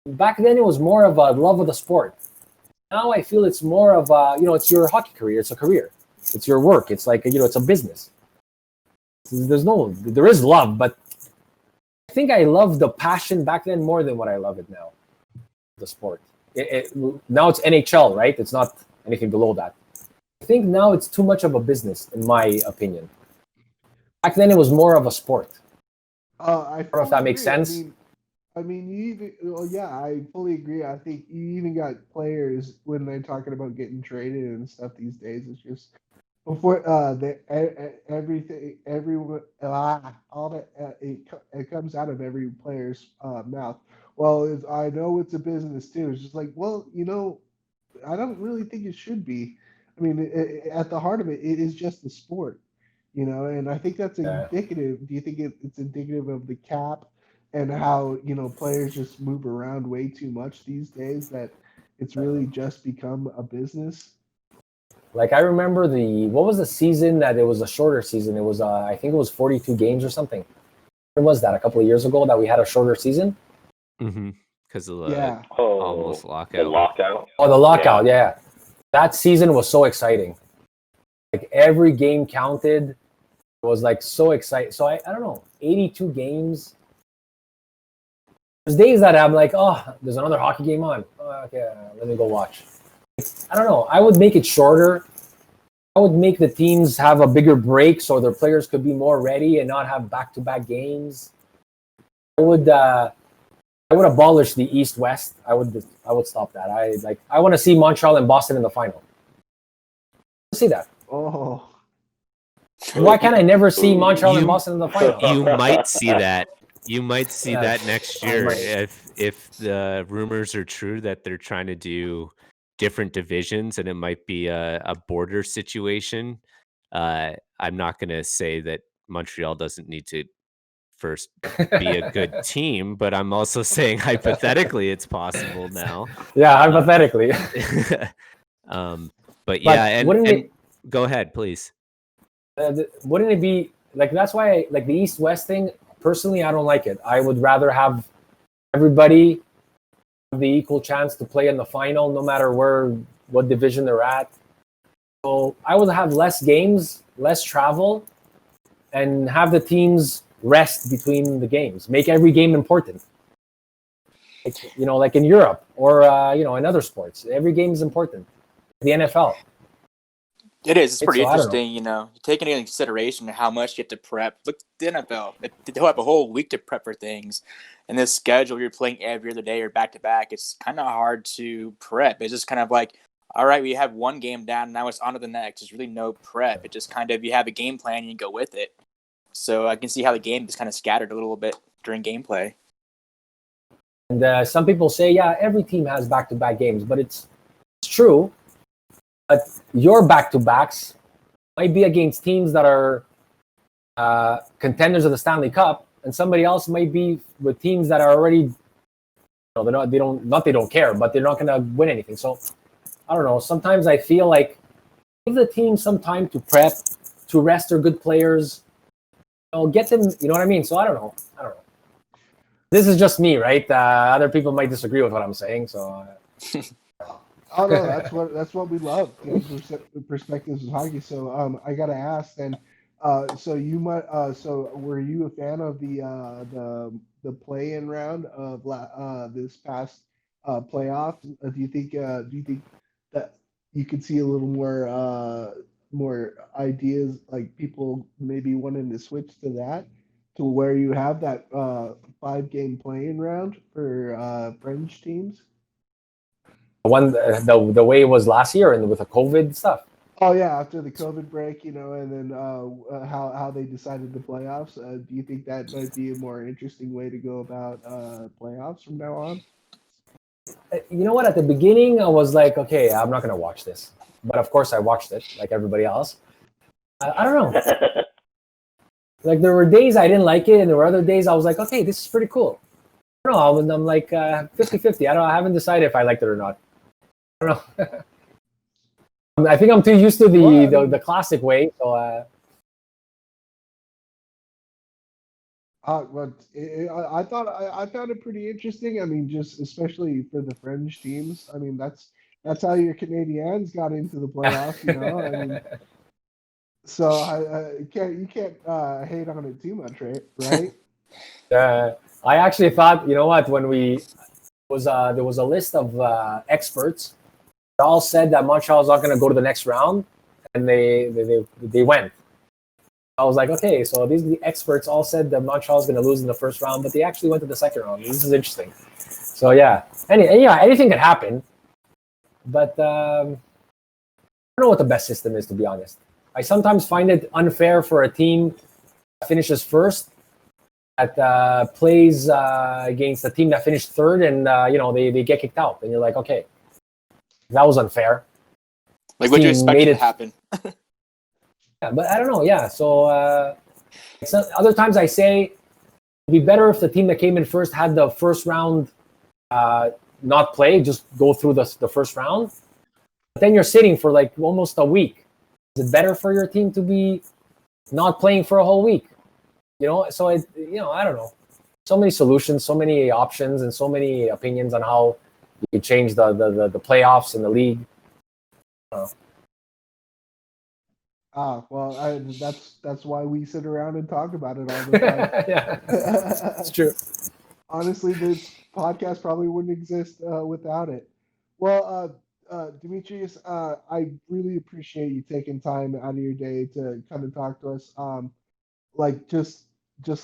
Back then, it was more of a love of the sport. Now I feel it's more of it's your hockey career. It's a career. It's your work. It's like, it's a business. There is love, but I think I love the passion back then more than what I love it now, the sport. Now it's NHL, right? It's not anything below that. I think now it's too much of a business, in my opinion. Back then, it was more of a sport. I don't know if that fully makes agree. sense. I mean, you even well, yeah, I fully agree. I think you even got players when they're talking about getting traded and stuff these days. It's just before everything, everyone, all that it comes out of every player's mouth. Well, I know it's a business too. It's just like, well, I don't really think it should be. I mean, at the heart of it, it is just the sport, and I think that's Yeah. indicative. Do you think it's indicative of the cap and how, players just move around way too much these days that it's really just become a business? Like I remember what was the season that it was a shorter season? It was I think it was 42 games or something. When was that? A couple of years ago that we had a shorter season? Mm-hmm. Because of the Yeah. almost The lockout. lockout. Oh, the lockout, yeah. That season was so exciting. Like every game counted. It was like so exciting. So I don't know, 82 games. There's days that I'm like, oh, there's another hockey game on. Oh, okay, let me go watch. I don't know. I would make it shorter. I would make the teams have a bigger break so their players could be more ready and not have back-to-back games. I would abolish the East-West. I would stop that. I want to see Montreal and Boston in the final. See that. Oh, Why can't I never see Montreal and Boston in the final? You might see that. You might see Yeah, that next I year might. if the rumors are true that they're trying to do different divisions and it might be a border situation. I'm not going to say that Montreal doesn't need to first be a good team, but I'm also saying hypothetically it's possible now. Yeah, Uh, hypothetically. but yeah, But and go ahead, please. wouldn't it be like that's why like the East West thing? Personally, I don't like it. I would rather have everybody have the equal chance to play in the final, no matter what division they're at. So I would have less games, less travel, and have the teams rest between the games. Make every game important. Like in Europe or in other sports, every game is important. The NFL. It is. It's pretty So I don't know. interesting, taking into consideration how much you have to prep. Look, the NFL, they'll have a whole week to prep for things. And this schedule, you're playing every other day or back to back. It's kind of hard to prep. It's just kind of like, all right, we have one game down, now it's on to the next. There's really no prep. It just kind of, you have a game plan and you go with it. So I can see how the game is kind of scattered a little bit during gameplay. And some people say, yeah, every team has back-to-back games, but it's true. But your back-to-backs might be against teams that are contenders of the Stanley Cup, and somebody else might be with teams that are already, they don't care, but they're not going to win anything. So I don't know. Sometimes I feel like give the team some time to prep, to rest their good players. Get them. You know what I mean? So I don't know. This is just me, right? Other people might disagree with what I'm saying. So. Oh no, that's what we love. Perspectives of hockey. So I gotta ask then. So you might. So were you a fan of the play-in round of this past playoff? Do you think that you could see a little more ideas like people maybe wanting to switch to that to where you have that 5-game play-in round for French teams? The way it was last year and with the COVID stuff. Oh yeah, after the COVID break, and then how they decided the playoffs. Do you think that might be a more interesting way to go about playoffs from now on? You know what? At the beginning, I was like, okay, I'm not going to watch this. But of course, I watched it like everybody else. I don't know. Like there were days I didn't like it, and there were other days I was like, okay, this is pretty cool. I don't know. I'm like 50-50. I haven't decided if I liked it or not. I don't know. I think I'm too used to the classic way. So. But I thought I found it pretty interesting. I mean, just especially for the French teams. I mean, that's how your Canadians got into the playoffs. I mean, so you can't hate on it too much, right? I actually thought, you know what, when there was a list of experts. They all said that Montreal's not going to go to the next round, and they went. I was like, okay, so the experts all said that Montreal's going to lose in the first round, but they actually went to the second round. This is interesting. So yeah, anything could happen. But I don't know what the best system is, to be honest. I sometimes find it unfair for a team that finishes first that plays against a team that finished third, and they get kicked out, and you're like, okay, that was unfair. Like, what do you expect to happen? Yeah, but I don't know. Yeah, so other times I say it'd be better if the team that came in first had the first round not play, just go through the first round. But then you're sitting for like almost a week. Is it better for your team to be not playing for a whole week? So I don't know. So many solutions, so many options, and so many opinions on how you could change the playoffs in the league. Well, that's why we sit around and talk about it all the time. Yeah, that's true. Honestly, this podcast probably wouldn't exist without it. Well, Dimitris, I really appreciate you taking time out of your day to come and talk to us. Like just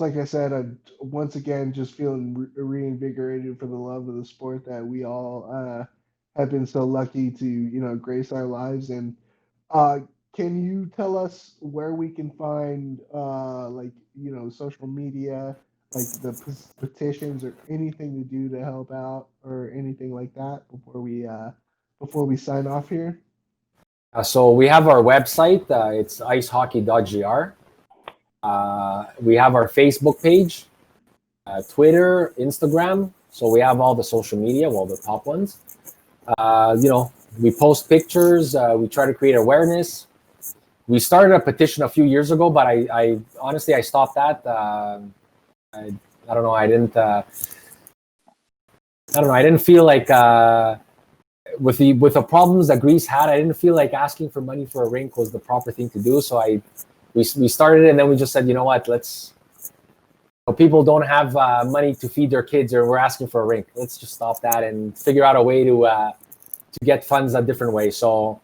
like I said, I'm once again just feeling reinvigorated for the love of the sport that we all have been so lucky to grace our lives. And uh, can you tell us where we can find social media like the petitions or anything to do to help out or anything like that before we sign off here? So we have our website. It's icehockey.gr. We have our Facebook page, Twitter, Instagram. So we have all the social media, well, the top ones. We post pictures. We try to create awareness. We started a petition a few years ago, but I honestly I stopped that. I don't know. I didn't feel like with the problems that Greece had, I didn't feel like asking for money for a rink was the proper thing to do. So we started it, and then we just said, you know what, people don't have money to feed their kids, or we're asking for a rink. Let's just stop that and figure out a way to get funds a different way. So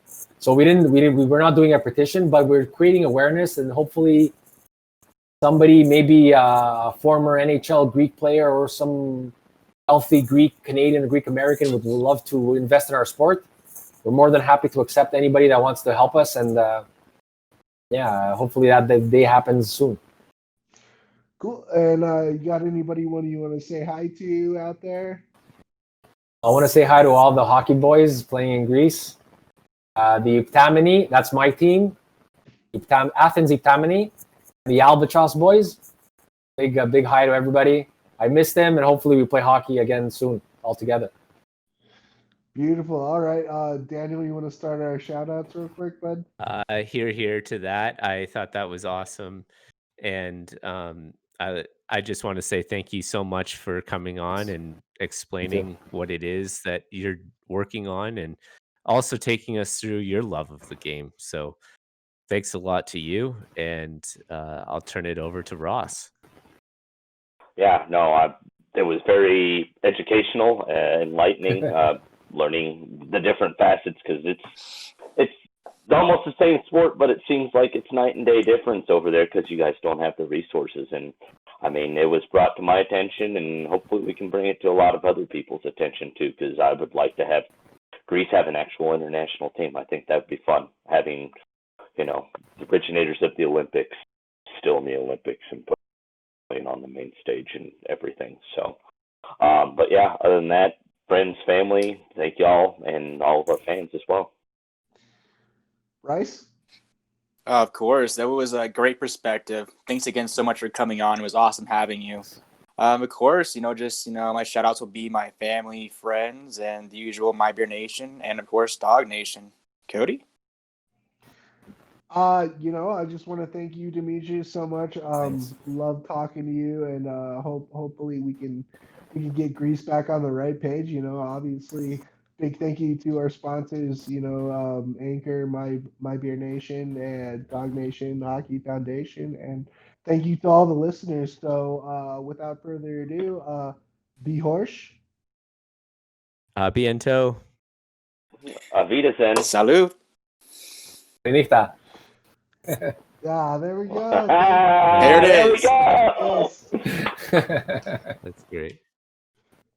we're not doing a petition, but we're creating awareness, and hopefully somebody, maybe a former NHL Greek player or some healthy Greek Canadian or Greek American would love to invest in our sport. We're more than happy to accept anybody that wants to help us, and hopefully that day happens soon. Cool. And you got anybody you want to say hi to out there? I want to say hi to all the hockey boys playing in Greece. The Iptamini, that's my team. Athens Iptamini, the Albatross boys. Big hi to everybody. I miss them, and hopefully we play hockey again soon all together. Beautiful. All right. Daniel, you want to start our shout outs real quick, bud? Here to that. I thought that was awesome. And I just want to say thank you so much for coming on and explaining what it is that you're working on, and also taking us through your love of the game. So thanks a lot to you, and I'll turn it over to Ross. Yeah, no, it was very educational, enlightening, learning the different facets, because it's almost the same sport, but it seems like it's night and day difference over there because you guys don't have the resources. And I mean, it was brought to my attention, and hopefully we can bring it to a lot of other people's attention too, because I would like to have Greece have an actual international team. I think that would be fun, having, the originators of the Olympics still in the Olympics and playing on the main stage and everything. So, but yeah, other than that, friends, family, thank y'all, and all of our fans as well. Bryce? Of course, that was a great perspective. Thanks again so much for coming on. It was awesome having you. Of course, my shout outs will be my family, friends, and the usual My Beer Nation, and of course, Dog Nation. Cody? I just want to thank you, Dimitris, so much. Love talking to you, and hopefully we can get Greece back on the right page. Obviously, big thank you to our sponsors. Anchor, My Beer Nation, and Dog Nation Hockey Foundation, and thank you to all the listeners. So, without further ado, be Horsch. Biento. Wiedersehen. Salud. Benita. Yeah, there we go. There it is. There we go. Yes. That's great.